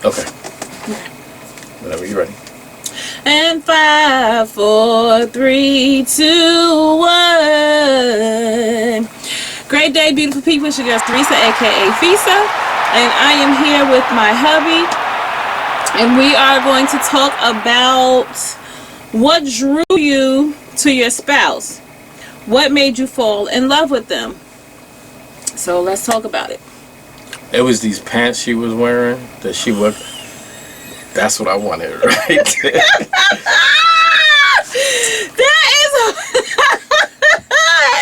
Okay. Whenever you're ready. And 5, 4, 3, 2, 1. Great day, beautiful people. It's your girl Theresa, aka Fisa, and I am here with my hubby, and we are going to talk about what drew you to your spouse. What made you fall in love with them? So let's talk about it. It was these pants she was wearing that she would. That's what I wanted, right? That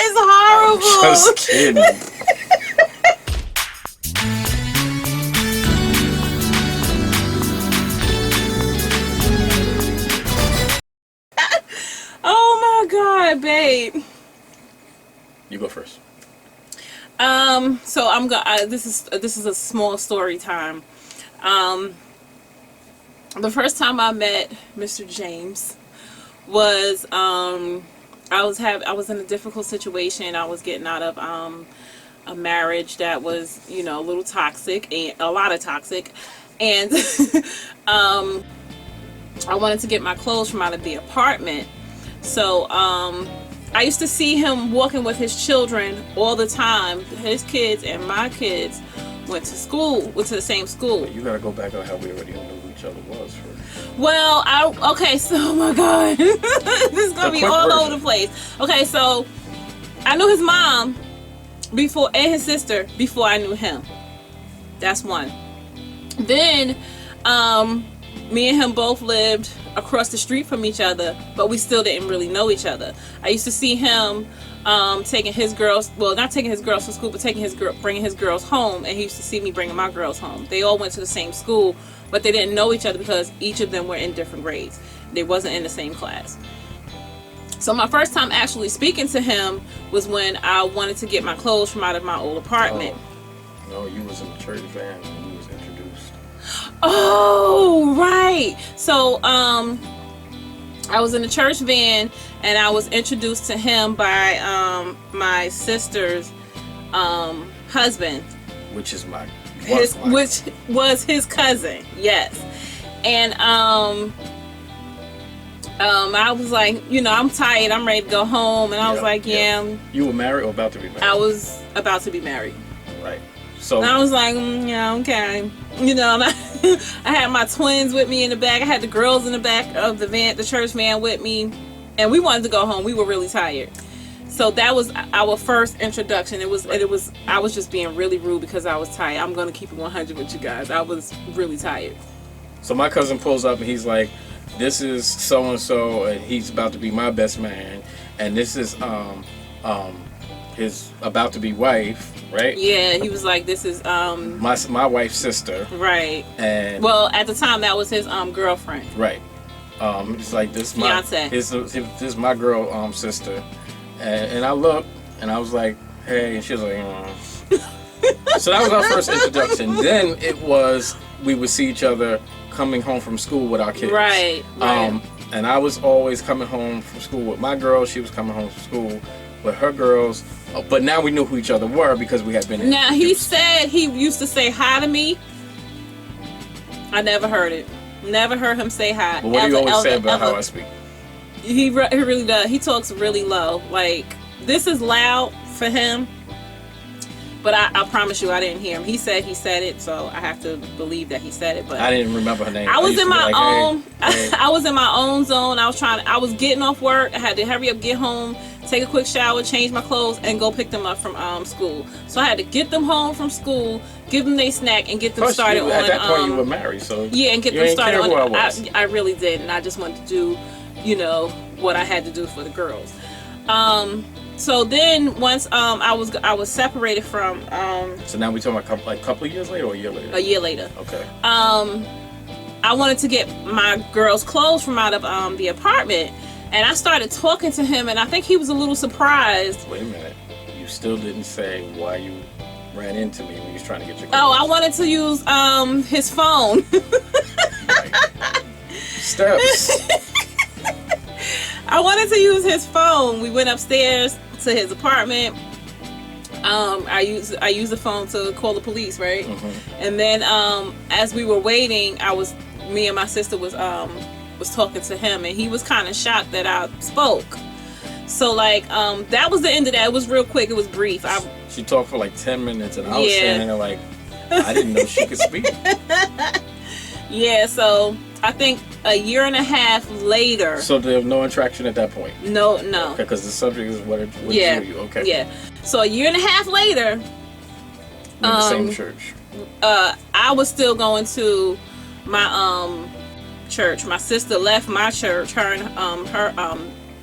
is horrible. I'm just kidding. Oh my God, babe. You go first. So I'm gonna. This is a small story time. The first time I met Mr. James was I was in a difficult situation. I was getting out of a marriage that was, a little toxic, and a lot of toxic, and I wanted to get my clothes from out of the apartment. So I used to see him walking with his children all the time. His kids and my kids went to the same school. You gotta go back on how we already knew who each other was first. Well, so oh my God, this is gonna be all over the place. Okay, so I knew his mom before, and his sister before I knew him. That's one. Then, me and him both lived across the street from each other, but we still didn't really know each other. I used to see him taking his girls, not taking his girls to school, but bringing his girls home, and he used to see me bringing my girls home. They all went to the same school, but they didn't know each other because each of them were in different grades. They wasn't in the same class. So my first time actually speaking to him was when I wanted to get my clothes from out of my old apartment. Oh. No, you was in the church van when you was introduced. Oh, right. So I was in the church van, and I was introduced to him by my sister's husband, which was his cousin. Yes. And I was like, I'm tired, I'm ready to go home, and I was like, yeah. You were married or about to be married? I was about to be married. Right. So and I was like, yeah, okay. And I had my twins with me in the back. I had the girls in the back of the van, the church van, with me, and we wanted to go home. We were really tired. So that was our first introduction. I was just being really rude because I was tired. I'm gonna keep it 100 with you guys. I was really tired. So my cousin pulls up and he's like, "This is so and so, and he's about to be my best man, and this is his about to be wife." Right? Yeah, he was like, "This is my wife's sister." Right. And at the time that was his girlfriend. Right. It's like this fiance. This is my girl sister, and I looked and I was like, "Hey," and she was like, So that was our first introduction. Then it was we would see each other coming home from school with our kids. Right. And I was always coming home from school with my girls. She was coming home from school with her girls. But now we knew who each other were because we had been in. Now, he said he used to say hi to me. I never heard it. Never heard him say hi. But what do you always say about how I speak? He really does. He talks really low. Like, this is loud for him. But I promise you, I didn't hear him. He said it, so I have to believe that he said it. But I didn't remember her name. I was in my own. Hey. I was in my own zone. I was getting off work. I had to hurry up, get home, take a quick shower, change my clothes, and go pick them up from school. So I had to get them home from school, give them their snack, and get them started on. At that point, you were married, so yeah, and get them started on. I really did, and I just wanted to do, what I had to do for the girls. So then once I was separated from. So now we talking about a couple of years later or a year later? A year later. Okay. I wanted to get my girls' clothes from out of the apartment, and I started talking to him, and I think he was a little surprised. Wait a minute, you still didn't say why you ran into me when you was trying to get your clothes. Oh, I wanted to use his phone. Steps. I wanted to use his phone. We went upstairs to his apartment. I use the phone to call the police, right? Mm-hmm. And then as we were waiting, me and my sister was talking to him, and he was kind of shocked that I spoke. So like that was the end of that. It was real quick. It was brief. She talked for like 10 minutes, and I was standing there like, I didn't know she could speak. Yeah, so I think a year and a half later. So there was no interaction at that point? No. Okay, because the subject is what drew you. Okay. Yeah. So a year and a half later. In the same church. I was still going to my church. My sister left my church. Her and her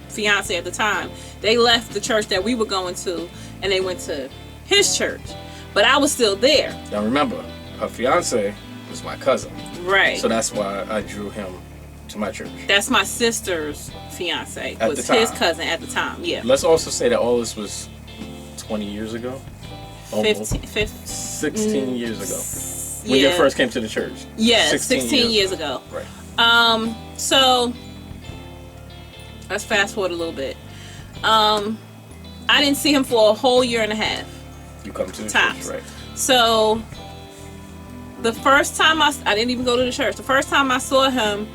fiance at the time. They left the church that we were going to, and they went to his church. But I was still there. Now remember, her fiance was my cousin. Right. So that's why I drew him to my church. That's my sister's fiance. At was the time. his cousin at the time. Yeah. Let's also say that all this was 20 years ago. Almost. 16 years ago. When you first came to the church. Yeah, 16 years ago. Right. So let's fast forward a little bit. I didn't see him for a whole year and a half. You come to the Tops. church, right? So the first time I didn't even go to the church. The first time I saw him,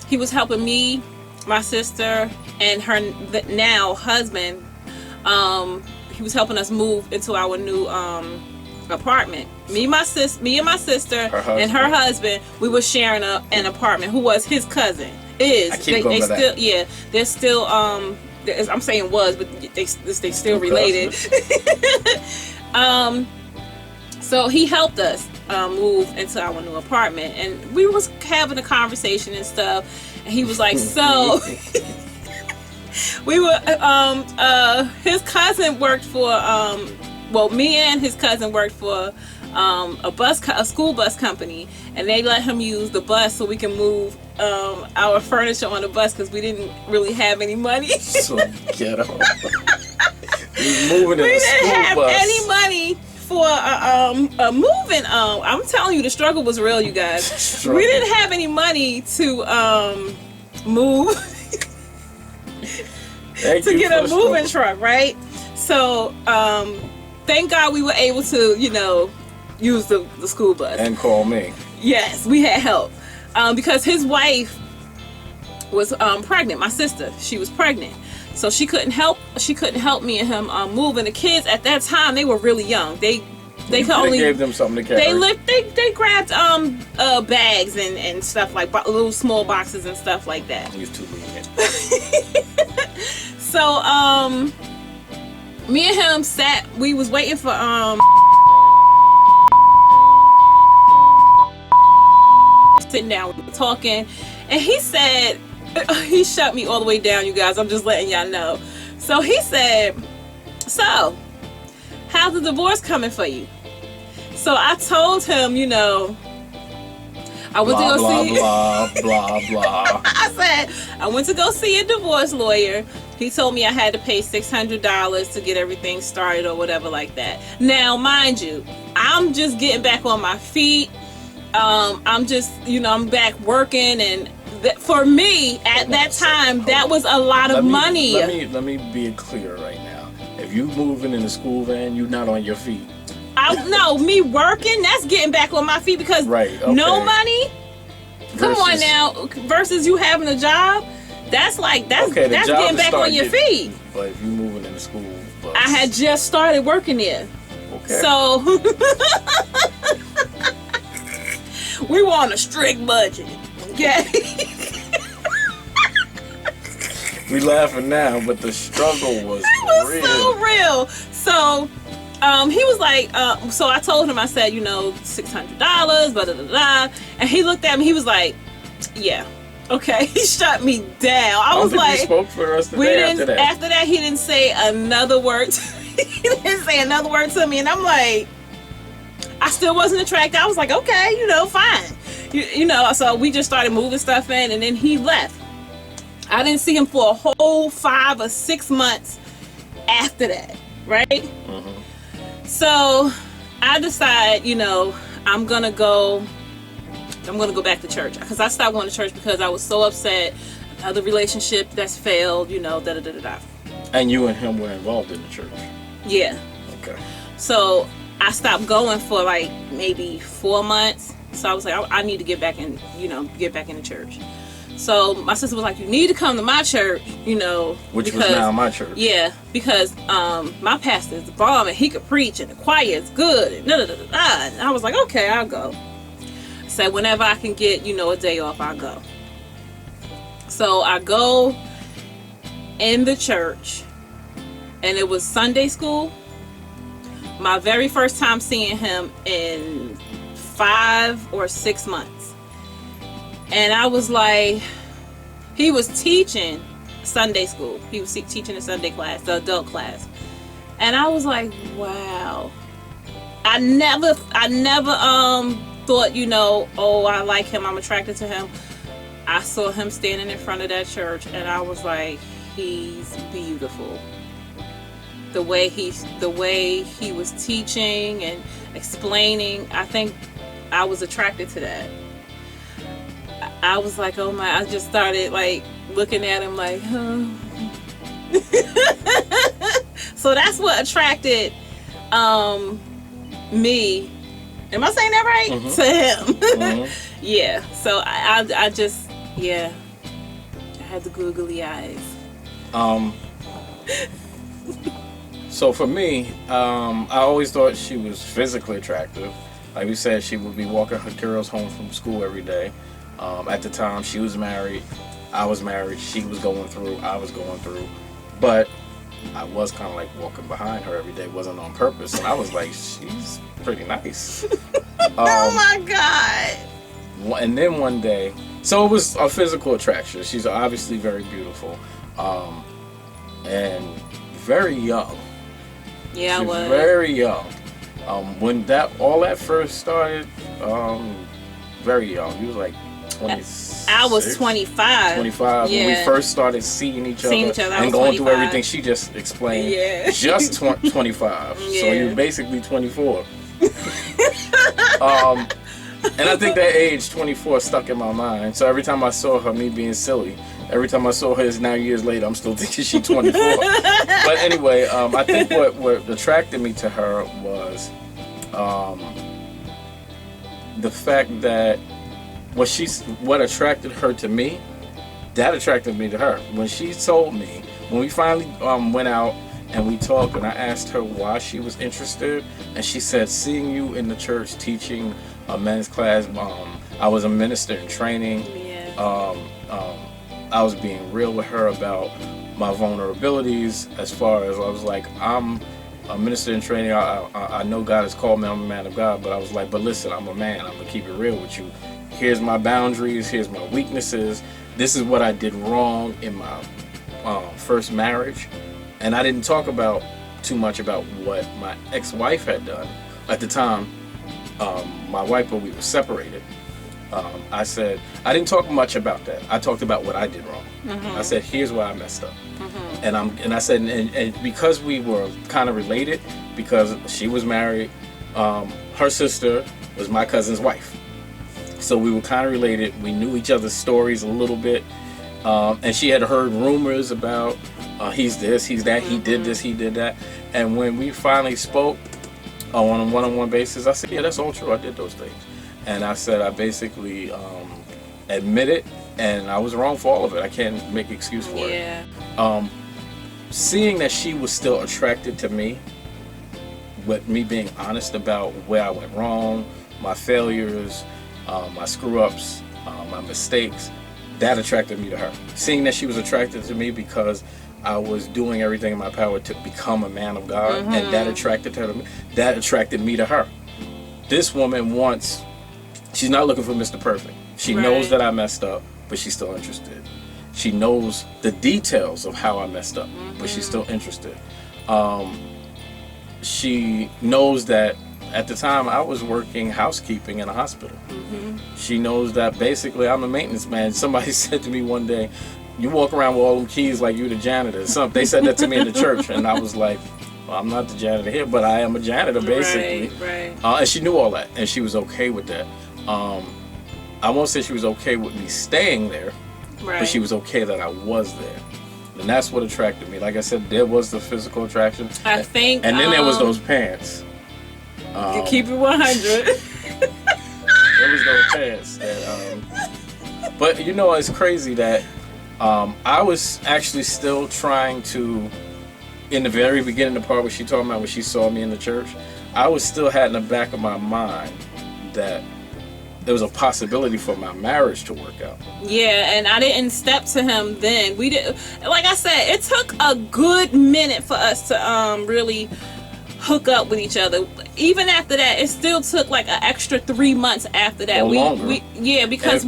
he was helping me, my sister, and her now husband. He was helping us move into our new apartment. Me and my sister, and her husband. We were sharing an apartment. Who was his cousin? I keep going by still, that. yeah. They're still I'm saying was, but they still related. So he helped us move into our new apartment, and we was having a conversation and stuff. And he was like, "So." We were his cousin worked for me and his cousin worked for a school bus company, and they let him use the bus so we can move our furniture on the bus because we didn't really have any money. So ghetto. He's moving in We a didn't school have bus. any money for a moving. I'm telling you, the struggle was real, you guys. Struggle. We didn't have any money to move. To get a moving truck, right? So, thank God we were able to, use the school bus. And call me. Yes, we had help. Because his wife was pregnant, my sister. She was pregnant. So she couldn't help me and him move. And the kids at that time, they were really young. They could only gave them something to carry. They grabbed bags and stuff like little small boxes and stuff like that. He was too lenient. So me and him sat. We was waiting for sitting down, we were talking, and he said, he shut me all the way down, you guys. I'm just letting y'all know. So he said, "So, how's the divorce coming for you?" So I told him, I went to go see. Blah, blah, blah. I said, I went to go see a divorce lawyer. He told me I had to pay $600 to get everything started or whatever like that. Now, mind you, I'm just getting back on my feet. I'm just, I'm back working, and for me at that time, that was a lot of money. Let me be clear right now. If you moving in a school van, you're not on your feet. No, me working, that's getting back on my feet because no money. Come on now, versus you having a job, that's getting back on your feet. But if you moving in a school bus, I had just started working there. Okay. So we were on a strict budget. Okay. We laughing now, but the struggle was real. So real. So he was like, so I told him, I said, $600, blah, blah, blah, blah. And he looked at me, he was like, yeah, okay. He shut me down. I was like, we spoke for the rest of the day after that. After that, he didn't say another word. He didn't say another word to me. And I'm like, I still wasn't attracted. I was like, okay, fine. So we just started moving stuff in, and then he left. I didn't see him for a whole 5 or 6 months after that, right? Mm-hmm. So I decide, I'm gonna go back to church, because I stopped going to church because I was so upset. Another relationship that's failed, da da da da da. And you and him were involved in the church. Yeah. Okay. So I stopped going for like maybe 4 months. So I was like, I need to get back in, get back into church. So my sister was like, you need to come to my church, Which was now my church. Yeah, because my pastor is the bomb and he could preach and the choir is good and And I was like, okay, I'll go. So whenever I can get, a day off, I'll go. So I go in the church and it was Sunday school. My very first time seeing him in 5 or 6 months. And I was like, he was teaching Sunday school. He was teaching the Sunday class, the adult class. And I was like, wow. I never thought, oh, I like him, I'm attracted to him. I saw him standing in front of that church and I was like, he's beautiful. The way he was teaching and explaining, I think I was attracted to that. I was like, oh my, I just started like looking at him like, huh. So that's what attracted me. Am I saying that right? Mm-hmm. To him. Mm-hmm. Yeah. So I just, I had the googly eyes. So for me, I always thought she was physically attractive. Like we said, she would be walking her girls home from school every day. At the time, she was married, I was married, she was going through, I was going through. But I was kind of like walking behind her every day, wasn't on purpose. And I was like, she's pretty nice. Oh my God. And then one day, so it was a physical attraction. She's obviously very beautiful and very young. Yeah, she I was. Very young. When all that first started, very young. He was like 26. I was 25. 25. Yeah. When we first started seeing each other and going through everything she just explained. Yeah. Just 25. Yeah. So you're basically 24. And I think that age 24 stuck in my mind. So every time I saw her, me being silly, every time I saw her is now years later, I'm still thinking she's 24. But anyway, I think what attracted me to her was the fact that what attracted her to me, that attracted me to her. When she told me, when we finally went out and we talked and I asked her why she was interested, and she said, seeing you in the church teaching a men's class, I was a minister in training. Yeah. I was being real with her about my vulnerabilities, as far as I was like, I'm a minister in training. I know God has called me, I'm a man of God, but I was like, but listen, I'm a man, I'm gonna keep it real with you. Here's my boundaries, here's my weaknesses. This is what I did wrong in my first marriage. And I didn't talk about too much about what my ex-wife had done. At the time, my wife, when we were separated, I said, I didn't talk much about that. I talked about what I did wrong. Mm-hmm. I said, here's where I messed up. Mm-hmm. And I said, and because we were kind of related, because she was married, her sister was my cousin's wife. So we were kind of related. We knew each other's stories a little bit. And she had heard rumors about he's this, he's that, he did this, he did that. And when we finally spoke on a one-on-one basis, I said, yeah, that's all true. I did those things. And I said, I basically admitted, and I was wrong for all of it. I can't make an excuse for it. Seeing that she was still attracted to me, with me being honest about where I went wrong, my failures, my screw-ups, my mistakes, that attracted me to her. Seeing that she was attracted to me because I was doing everything in my power to become a man of God, and that attracted her to me. That attracted me to her. This woman wants, she's not looking for Mr. Perfect. She knows that I messed up, but she's still interested. She knows the details of how I messed up, but she's still interested. She knows that at the time I was working housekeeping in a hospital. She knows that basically I'm a maintenance man. Somebody said to me one day, you walk around with all them keys like you the janitor. They said that to me in the church, and I was like, well, I'm not the janitor here, but I am a janitor basically. Right. And she knew all that, and she was okay with that. I won't say she was okay with me staying there, but she was okay that I was there. And that's what attracted me. Like I said, there was the physical attraction. I think. And then there was those pants. You keep it 100. There was no chance that. But you know, it's crazy that I was actually still trying to, in the very beginning, the part where she told me when she saw me in the church, I was still had in the back of my mind that there was a possibility for my marriage to work out. Yeah, and I didn't step to him then. We did, like I said, it took a good minute for us to really hook up with each other. Even after that, it still took like an extra 3 months after that. Longer. Because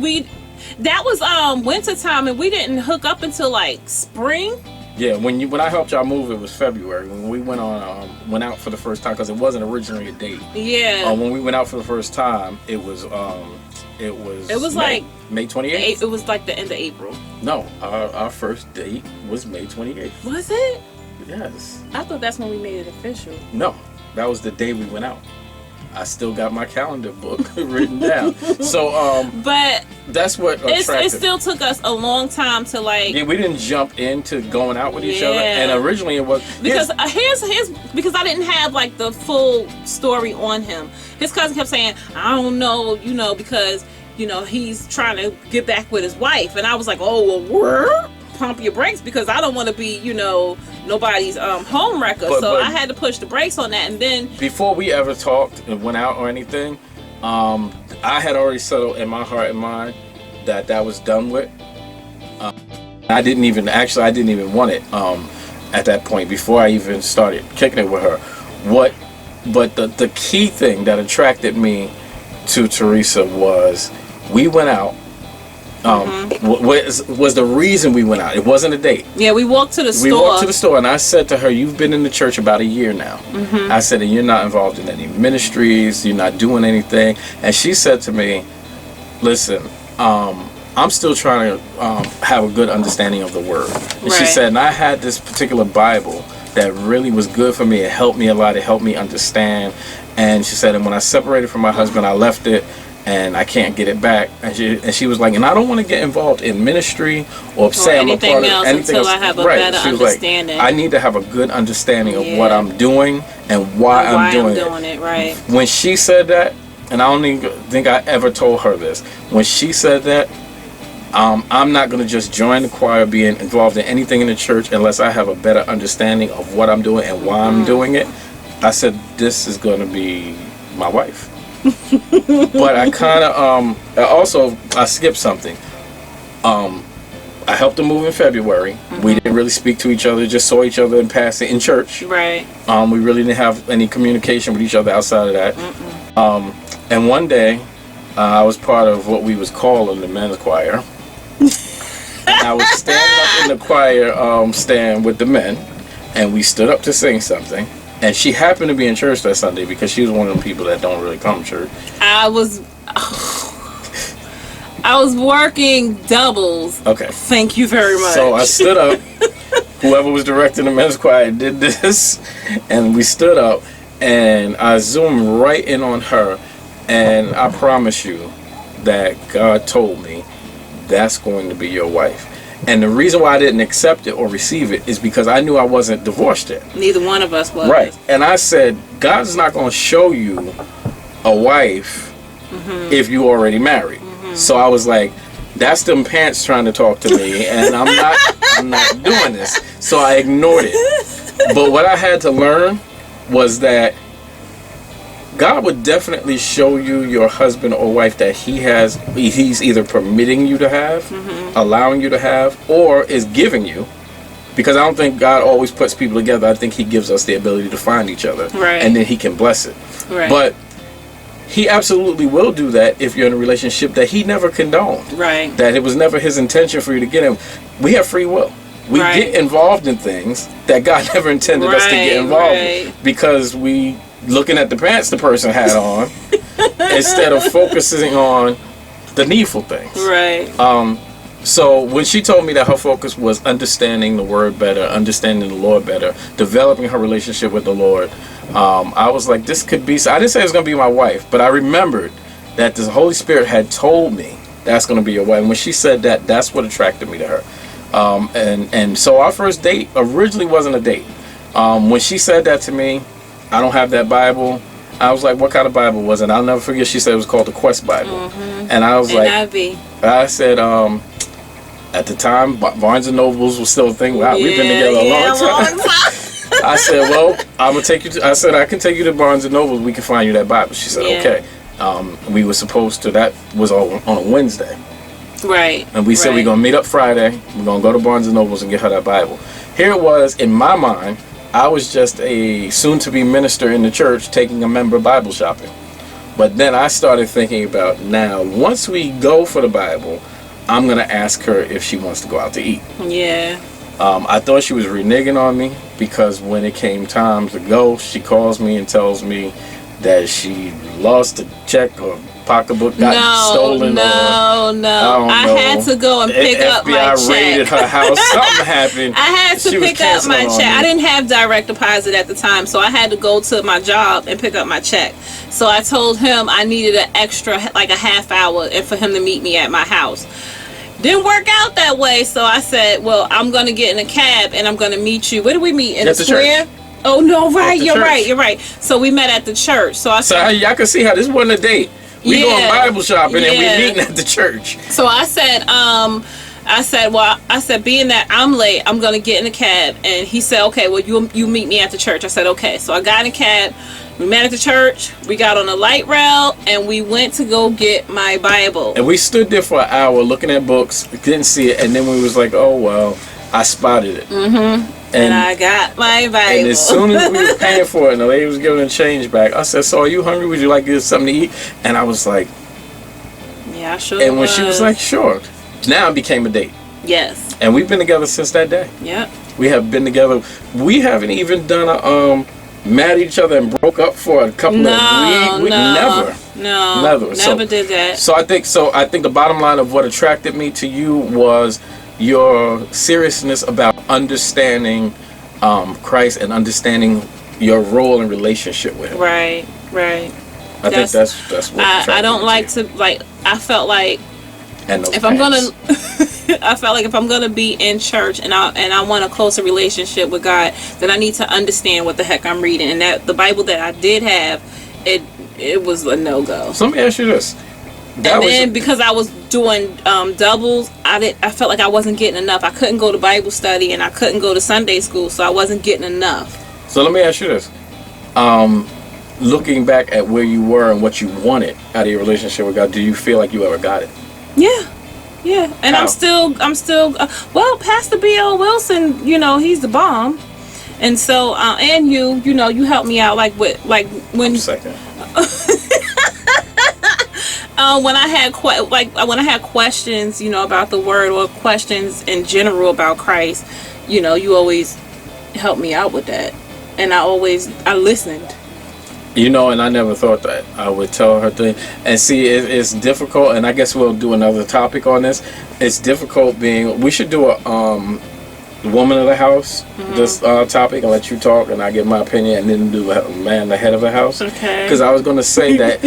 that was winter time, and we didn't hook up until like spring. Yeah, when I helped y'all move, it was February when we went out for the first time, because it wasn't originally a date. Yeah. When we went out for the first time, it was May 28th. It was like the end of April. No, our first date was May 28th. Was it? Yes. I thought that's when we made it official. No, that was the day we went out. I still got my calendar book written down. So, but that's what attracted. It still took us a long time to like. Yeah, we didn't jump into going out with each other, and originally it was because because I didn't have like the full story on him. His cousin kept saying, "I don't know, because he's trying to get back with his wife," and I was like, "Oh well, pump your brakes, because I don't want to be, nobody's home wrecker." So I had to push the brakes on that. And then before we ever talked and went out or anything, I had already settled in my heart and mind that was done with. I didn't even want it at that point before I even started kicking it with her. But the key thing that attracted me to Teresa was we went out. Was the reason we went out. It wasn't a date. Yeah, we walked to the store. We walked to the store, and I said to her, "You've been in the church about a year now." I said, "And you're not involved in any ministries. You're not doing anything." And she said to me, "Listen, I'm still trying to have a good understanding of the Word." And she said, "And I had this particular Bible that really was good for me. It helped me a lot. It helped me understand." And she said, "And when I separated from my husband, I left it. And I can't get it back." And she was like, "And I don't want to get involved in ministry or say I'm a part of anything else until I have a better understanding. Like, I need to have a good understanding of what I'm doing and why I'm doing it." Right. When she said that, and I don't even think I ever told her this, when she said that, I'm not going to just join the choir, being involved in anything in the church unless I have a better understanding of what I'm doing and why I'm doing it. I said, "This is going to be my wife." But I kind of I skipped something. I helped her move in February. We didn't really speak to each other, just saw each other in passing in church. Right. We really didn't have any communication with each other outside of that. And one day I was part of what we was calling the men's choir. And I was standing up in the choir stand with the men, and we stood up to sing something. And she happened to be in church that Sunday because she was one of them people that don't really come to church. I was working doubles. Okay. Thank you very much. So I stood up. Whoever was directing the men's choir did this. And we stood up. And I zoomed right in on her. And I promise you that God told me, "That's going to be your wife." And the reason why I didn't accept it or receive it is because I knew I wasn't divorced yet. Neither one of us was. Right. And I said, God's not going to show you a wife if you already married. So I was like, that's them pants trying to talk to me, and I'm not doing this. So I ignored it. But what I had to learn was that God would definitely show you your husband or wife that he's either permitting you to have, allowing you to have, or is giving you. Because I don't think God always puts people together. I think he gives us the ability to find each other. Right. And then he can bless it. Right. But he absolutely will do that if you're in a relationship that he never condoned. Right. That it was never his intention for you to get in. We have free will. We get involved in things that God never intended us to get involved in. Because we looking at the pants the person had on instead of focusing on the needful things. Right. So when she told me that her focus was understanding the Word better, understanding the Lord better, developing her relationship with the Lord, I was like, this could be. I didn't say it was going to be my wife, but I remembered that the Holy Spirit had told me that's going to be your wife. And when she said that, that's what attracted me to her. And so our first date originally wasn't a date. When she said that to me, I don't have that Bible. I was like, what kind of Bible was it? And I'll never forget, she said it was called the Quest Bible. And I was like, I said, at the time, Barnes and Nobles was still a thing. Wow, we've been together a long time. I said, well, I'm gonna take you to, I said, I can take you to Barnes and Nobles. We can find you that Bible. She said, okay. We were supposed to, that was on a Wednesday. Right. And we said, we're gonna meet up Friday. We're gonna go to Barnes and Nobles and get her that Bible. Here it was, in my mind, I was just a soon-to-be minister in the church taking a member Bible shopping. But then I started thinking about, now, once we go for the Bible, I'm going to ask her if she wants to go out to eat. Yeah. I thought she was reneging on me, because when it came time to go, she calls me and tells me that she lost a check or pocketbook got stolen. I had to go and pick up my check. FBI raided her house. Something happened. I had to pick up my check. I didn't have direct deposit at the time, so I had to go to my job and pick up my check. So I told him I needed an extra, like a half hour, and for him to meet me at my house. Didn't work out that way, so I said, well, I'm going to get in a cab and I'm going to meet you. Where do we meet? In the square? Church. Oh, no, right. You're right. So we met at the church. So I said, y'all can see how this wasn't a date. We going Bible shopping and we meeting at the church. So I said, being that I'm late, I'm gonna get in a cab. And he said, okay, well you meet me at the church. I said, okay. So I got in a cab. We met at the church. We got on a light rail and we went to go get my Bible. And we stood there for an hour looking at books. Didn't see it, and then we was like, oh well, I spotted it. And I got my Bible. And as soon as we were paying for it and the lady was giving the change back, I said, so are you hungry? Would you like to get something to eat? And I was like, yeah, sure. And when she was like, sure. Now it became a date. Yes. And we've been together since that day. Yep. We have been together. We haven't even done a mad at each other and broke up for a couple of weeks. Never did that. So I think the bottom line of what attracted me to you was your seriousness about understanding Christ and understanding your role and relationship with him. Right. I think that's what I don't like to, like, I felt like if I'm gonna I felt like if I'm gonna be in church and I want a closer relationship with God, then I need to understand what the heck I'm reading. And that the Bible that I did have, it was a no-go. So let me ask you this. Because I was doing doubles, I felt like I wasn't getting enough. I couldn't go to Bible study and I couldn't go to Sunday school, so I wasn't getting enough. So let me ask you this. Looking back at where you were and what you wanted out of your relationship with God, do you feel like you ever got it? Yeah. And How? I'm still well, Pastor B.O. Wilson, he's the bomb. And so and you helped me out when One second. when I had questions, about the word or questions in general about Christ, you always help me out with that. And I listened. And I never thought that. I would tell her thing. And see, it's difficult, and I guess we'll do another topic on this. It's difficult we should do a woman of the house, this topic, and let you talk, and I give my opinion, and then do man, the head of the house. Okay. Because I was going to say that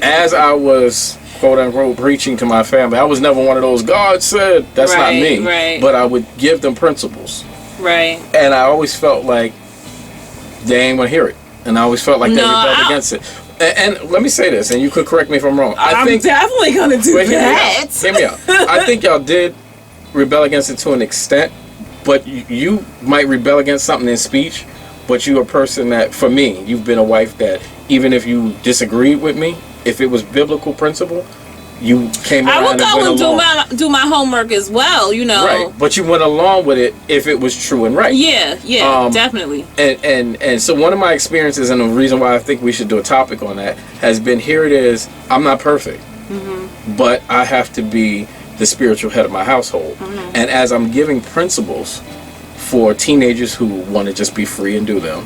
as I was, quote unquote, preaching to my family, I was never one of those, God said, that's not me. Right. But I would give them principles. Right. And I always felt like they ain't going to hear it. And I always felt like they rebelled against it. And let me say this, and you could correct me if I'm wrong. I'm definitely going to do that. Hear me out. I think y'all did rebel against it to an extent, but you might rebel against something in speech, but you're a person that, for me, you've been a wife that, even if you disagreed with me, if it was biblical principle, you came around and went along. I would go and do my homework as well, Right, but you went along with it if it was true and right. Yeah, definitely. And so one of my experiences, and the reason why I think we should do a topic on that, has been, here it is, I'm not perfect, but I have to be the spiritual head of my household. And as I'm giving principles for teenagers who want to just be free and do them,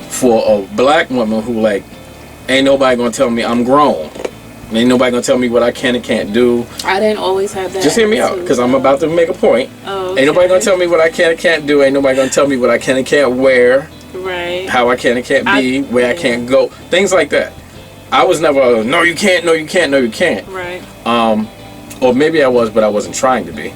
for a black woman who ain't nobody gonna tell me I'm grown, ain't nobody gonna tell me what I can and can't do. I didn't always have that. Just hear me out, because I'm about to make a point. Okay. Ain't nobody gonna tell me what I can and can't do. Ain't nobody gonna tell me what I can and can't wear. Right. How I can and can't be, where I can't go. Things like that. I was never, no you can't, no you can't, no you can't. Right. Or maybe I was, but I wasn't trying to be.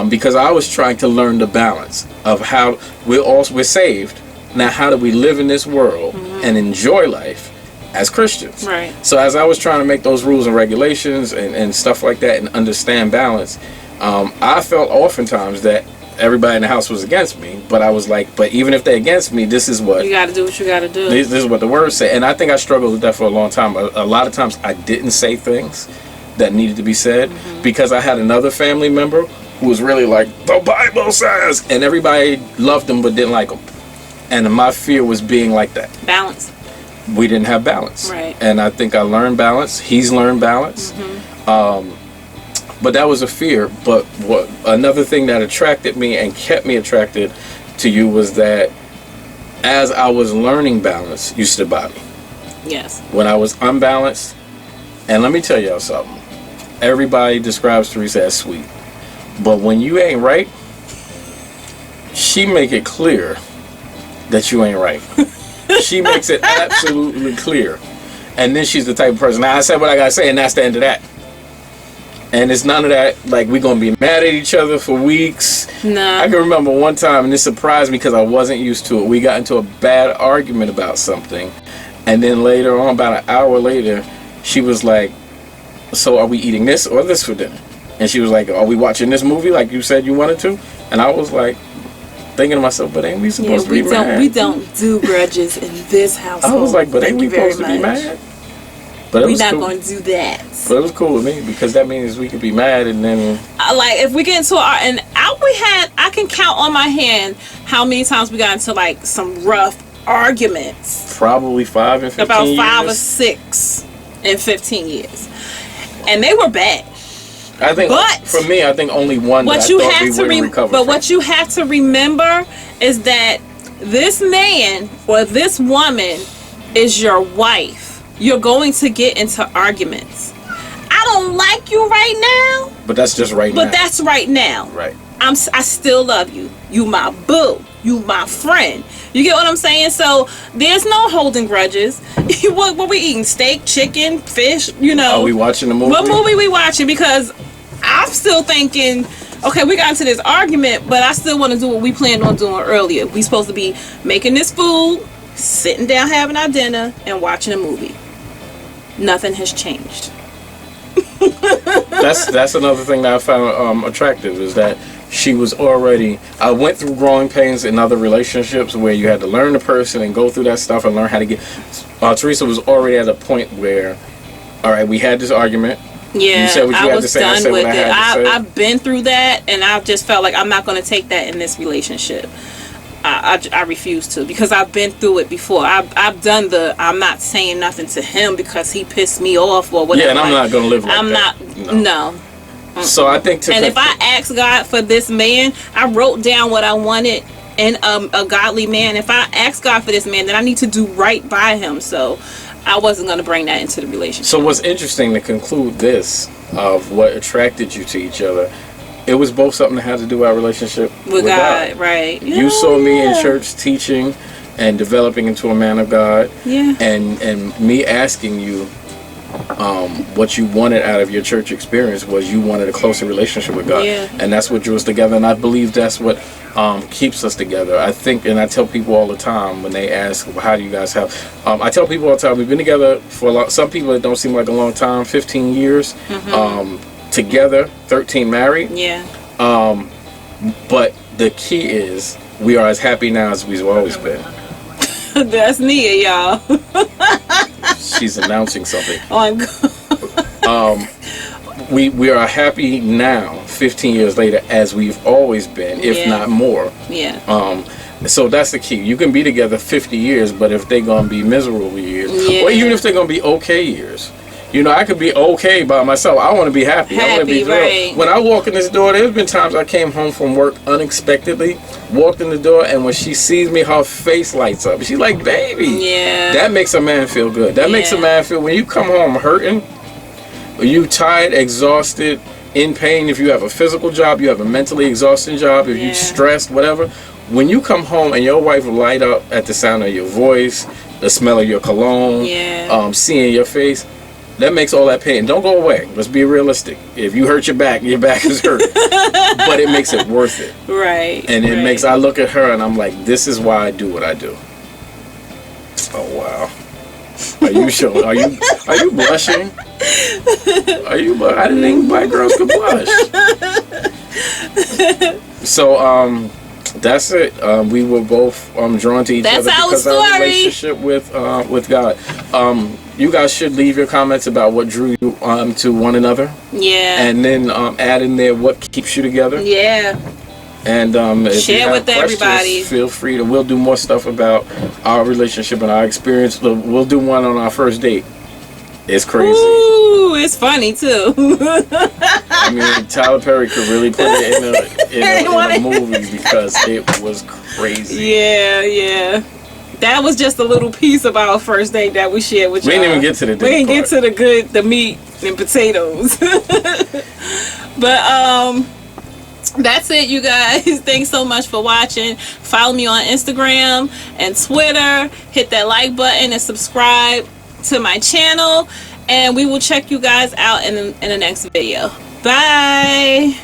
Because I was trying to learn the balance of how we're saved. Now how do we live in this world and enjoy life as Christians. Right. So as I was trying to make those rules and regulations and stuff like that and understand balance, I felt oftentimes that everybody in the house was against me, but I was like, but even if they're against me, this is what you got to do. What you got to do. This is what the words say. And I think I struggled with that for a long time. A lot of times I didn't say things that needed to be said because I had another family member who was really like, the Bible says, and everybody loved him but didn't like him. And my fear was being like that. Balance. We didn't have balance. Right. And I think I learned balance. He's learned balance. But that was a fear. But another thing that attracted me and kept me attracted to you was that as I was learning balance, you stood by me. Yes. When I was unbalanced, and let me tell y'all something. Everybody describes Teresa as sweet. But when you ain't right, she make it clear that you ain't right. She makes it absolutely clear. And then she's the type of person, now I said what I gotta say and that's the end of that. And it's none of that, like, we're going to be mad at each other for weeks. No. I can remember one time, and this surprised me because I wasn't used to it. We got into a bad argument about something. And then later on, about an hour later, she was like, so are we eating this or this for dinner? And she was like, are we watching this movie like you said you wanted to? And I was like, thinking to myself, but ain't we supposed to be mad? We don't do grudges in this household. I was like, but ain't we supposed to be mad? But we're not going to do that. But it was cool with me because that means we could be mad and then like if we get into I can count on my hand how many times we got into like some rough arguments. Probably 5 and 15 about years. 5 or 6 in 15 years, and they were bad. I think, but for me, I think only one. What you have to recover. But what you have to remember is that this man or this woman is your wife. You're going to get into arguments. I don't like you right now. But that's just right now. But that's right now. Right. I still love you. You my boo. You my friend. You get what I'm saying? So there's no holding grudges. What we eating? Steak, chicken, fish, you know. Are we watching the movie? What movie we watching? Because I'm still thinking, okay, we got into this argument, but I still want to do what we planned on doing earlier. We supposed to be making this food, sitting down having our dinner, and watching a movie. Nothing has changed. That's another thing that I found attractive is that she was already. I went through growing pains in other relationships where you had to learn the person and go through that stuff and learn how to get. Teresa was already at a point where, all right, we had this argument. Yeah, you said what you I had to say. done I said with what it. I I've been through that, and I just felt like I'm not going to take that in this relationship. I refuse to because I've been through it before. I've done I'm not saying nothing to him because he pissed me off or whatever. Yeah, and I'm not going to live like I'm that. No. So I think if I ask God for this man, I wrote down what I wanted in a godly man. If I ask God for this man, then I need to do right by him. So I wasn't going to bring that into the relationship. So what's interesting to conclude this of what attracted you to each other, it was both something that had to do with our relationship with God. Right? You saw me in church teaching and developing into a man of God. Yeah. And me asking you what you wanted out of your church experience was you wanted a closer relationship with God. Yeah. And that's what drew us together. And I believe that's what keeps us together. I think, and I tell people all the time when they ask, well, how do you guys have... I tell people all the time, we've been together for a long... Some people, it don't seem like a long time, 15 years. Together, 13 married. Yeah. But the key is we are as happy now as we've always been. That's Nia, y'all. She's announcing something. Oh, we are happy now, 15 years later, as we've always been, if not more. Yeah. So that's the key. You can be together 50 years, but if they're gonna be miserable years, or even if they're gonna be okay years. You know, I could be okay by myself. I want to be happy. I want to be thrilled. Right. When I walk in this door, there's been times I came home from work unexpectedly, walked in the door, and when she sees me, her face lights up. She's like, baby. Yeah. That makes a man feel good. That makes a man feel, when you come home hurting, or you tired, exhausted, in pain, if you have a physical job, you have a mentally exhausting job, if you're stressed, whatever, when you come home and your wife light up at the sound of your voice, the smell of your cologne, seeing your face, that makes all that pain. Don't go away. Let's be realistic. If you hurt your back is hurt. But it makes it worth it. Right. And it makes, I look at her and I'm like, this is why I do what I do. Oh, wow. Are you sure? Are you blushing? I didn't think white girls could blush. So that's it. We were both drawn to each other because of our relationship with God. You guys should leave your comments about what drew you to one another. Yeah. And then add in there what keeps you together. Yeah. And if share you have with everybody. Feel free to. We'll do more stuff about our relationship and our experience. We'll do one on our first date. It's crazy. Ooh, it's funny too. I mean, Tyler Perry could really put it in a movie because it was crazy. Yeah. That was just a little piece of our first date that we shared with you. We didn't even get to the date. We didn't get to the meat and potatoes. But that's it, you guys. Thanks so much for watching. Follow me on Instagram and Twitter. Hit that like button and subscribe to my channel. And we will check you guys out in the next video. Bye.